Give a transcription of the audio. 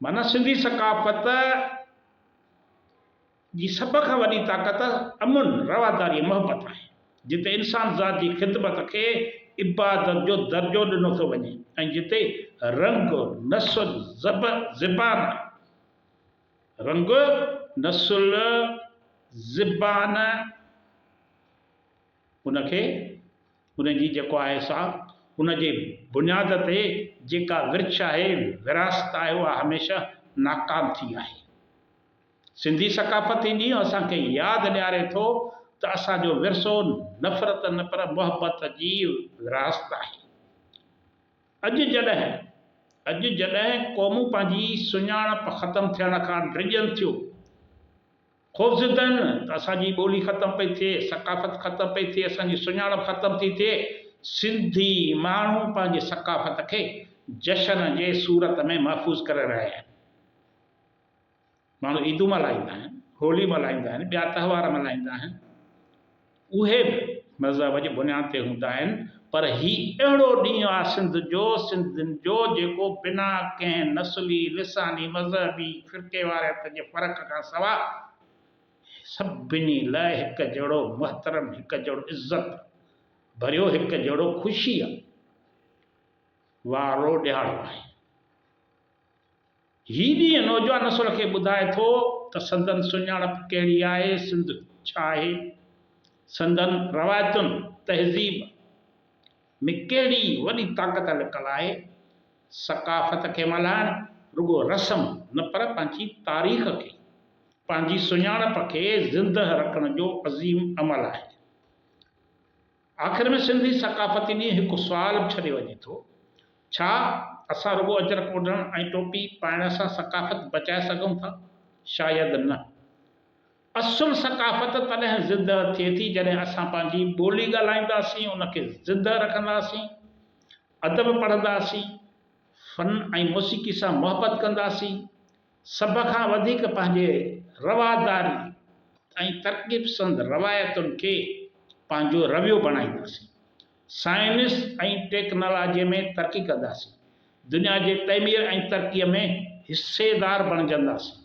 माना सिंधी सकाफ़त जी सब खां वॾी ताक़त अमन रवादारी मोहब्बत आहे, जिते इंसान ज़ात जी ख़िदमत खे इबादत जो दर्जो ॾिनो थो वञे ऐं जिते रंग नस्ल ज़बान रंग नस्ल ज़बान उनखे उनजी जेको आहे सा उनजे बुनियाद ते जेका विर्छ आहे विरासत आहे उहा हमेशह नाकाम थी आहे। सिंधी सकाफ़त ईंदी असांखे यादि ॾियारे थो त असांजो विरसो नफ़रत न पर मोहब्बत जी विरासत आहे। अॼु जॾहिं क़ौमूं पंहिंजी सुञाणप ख़तमु थियण खां डिॼनि थियूं, ख़ौफ़ज़दनि त असांजी ॿोली ख़तमु पई थिए, सकाफ़त ख़तमु पई थिए, असांजी सुञाणप ख़तमु थी थिए, सिंधी माण्हू पंहिंजे सकाफ़त खे जशन जे सूरत में महफ़ूज़ करे रहिया आहिनि। माण्हू ईदूं मल्हाईंदा आहिनि, होली मल्हाईंदा आहिनि, ॿिया त्योहार मल्हाईंदा आहिनि, उहे बि मज़हब जे बुनियाद ते हूंदा आहिनि, पर हीउ अहिड़ो ॾींहुं आहे सिंधियुनि जो जेको बिना कंहिं नस्ली लिसानी मज़हबी फ़िरके वारे जे फ़र्क़ खां सवाइ सभिनी लाइ हिकु जहिड़ो मुहतरम, हिकु जहिड़ो इज़त भरियो, हिकु जहिड़ो ख़ुशीअ वारो ॾियारो आहे। हीउ ॾींहुं नौजवान नसुल खे ॿुधाए थो त संदन सुञाणप कहिड़ी आहे, सिंध छा आहे, संदन रवायतुनि तहज़ीब में कहिड़ी वॾी ताक़त लिकल आहे। सकाफ़त खे मल्हाइणु रुॻो रस्म न पर पंहिंजी तारीख़ खे, पंहिंजी सुञाणप खे ज़िंदह रखण जो अज़ीम अमल आहे। आख़िर में सिंधी सकाफ़ती ॾींहुं हिकु सुवाल बि छॾे वञे थो, छा असां रुॻो अजरक ओढ़ण ऐं टोपी पाइण सां सकाफ़त बचाए सघूं था? शायदि न। असुल सकाफ़त तॾहिं ज़िंदह थिए थी जॾहिं असां पंहिंजी ॿोली ॻाल्हाईंदासीं, उनखे ज़िंदह रखंदासीं, अदब पढ़ंदासीं, फ़न ऐं मौसीक़ी सां मोहबत कंदासीं, सभ खां वधीक पंहिंजे रवादारी ऐं तरकीब संद रवायतुनि खे पंहिंजो रवियो बणाईंदासीं, साइंस ऐं टेक्नोलॉजीअ में तरक़ी कंदासीं, दुनिया जे तइमीर ऐं तरक़ीअ में हिसेदार बणजंदासीं।